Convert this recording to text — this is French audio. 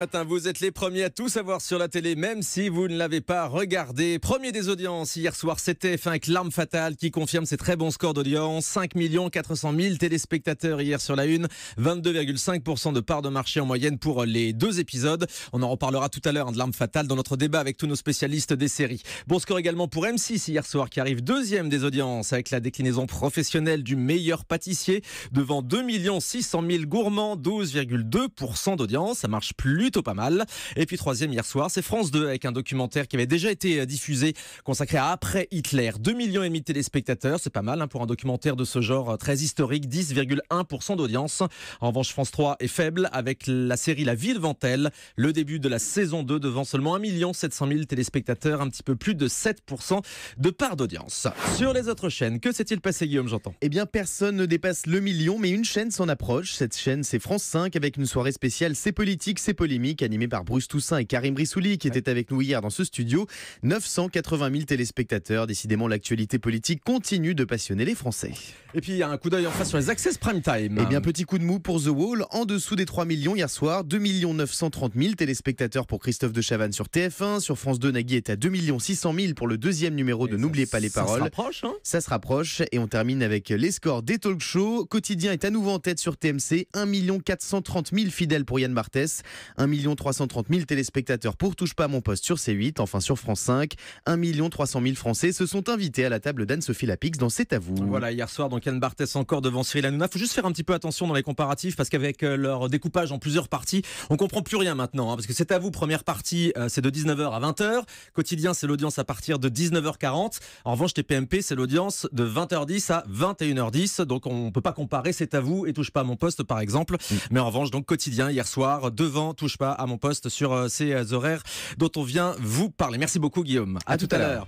Matin, vous êtes les premiers à tout savoir sur la télé, même si vous ne l'avez pas regardé. Premier des audiences hier soir, c'était TF1 avec L'Arme Fatale qui confirme ses très bons scores d'audience. 5 400 000 téléspectateurs hier sur la une, 22,5% de part de marché en moyenne pour les deux épisodes. On en reparlera tout à l'heure de L'Arme Fatale dans notre débat avec tous nos spécialistes des séries. Bon score également pour M6 hier soir qui arrive deuxième des audiences avec la déclinaison professionnelle du meilleur pâtissier devant 2 600 000 gourmands, 12,2% d'audience. Ça marche plutôt pas mal. Et puis troisième hier soir, c'est France 2 avec un documentaire qui avait déjà été diffusé consacré à Après Hitler. 2,5 millions de téléspectateurs, c'est pas mal pour un documentaire de ce genre très historique, 10,1% d'audience. En revanche, France 3 est faible avec la série La Vie devant elle. Le début de la saison 2 devant seulement 1 700 000 téléspectateurs, un petit peu plus de 7% de part d'audience. Sur les autres chaînes, que s'est-il passé Guillaume, j'entends? Eh bien, personne ne dépasse le million, mais une chaîne s'en approche. Cette chaîne, c'est France 5 avec une soirée spéciale C'est politique, c'est polémique, animée par Bruce Toussaint et Karim Brissouli qui étaient avec nous hier dans ce studio. 980 000 téléspectateurs. Décidément, l'actualité politique continue de passionner les Français. Et puis, il y a un coup d'œil en face sur les Access Prime Time. Eh bien, petit coup de mou pour The Wall, en dessous des 3 millions hier soir. 2 930 000 téléspectateurs pour Christophe de Chavannes sur TF1. Sur France 2, Nagui est à 2 600 000 pour le deuxième numéro de N'oubliez pas les paroles. Ça se rapproche, hein ? Ça se rapproche et on termine avec les scores des talk shows. Quotidien est à nouveau en tête sur TMC. 1 430 000 fidèles pour Yann Barthès. 1 330 000 téléspectateurs pour Touche pas à mon poste sur C8. Enfin sur France 5, 1 300 000 Français se sont invités à la table d'Anne-Sophie Lapix dans C'est à vous. Voilà, hier soir, donc Yann Barthès encore devant Cyril Hanouna. Il faut juste faire un petit peu attention dans les comparatifs parce qu'avec leur découpage en plusieurs parties, on comprend plus rien maintenant. Parce que C'est à vous, première partie, c'est de 19h à 20h. Quotidien, c'est l'audience à partir de 19h40. En revanche, TPMP, c'est l'audience de 20h10 à 21h10. Donc on peut pas comparer C'est à vous et Touche pas à mon poste, par exemple. Mais en revanche, donc Quotidien, hier soir, devant Touche pas à mon poste sur ces horaires dont on vient vous parler. Merci beaucoup, Guillaume. À tout à l'heure.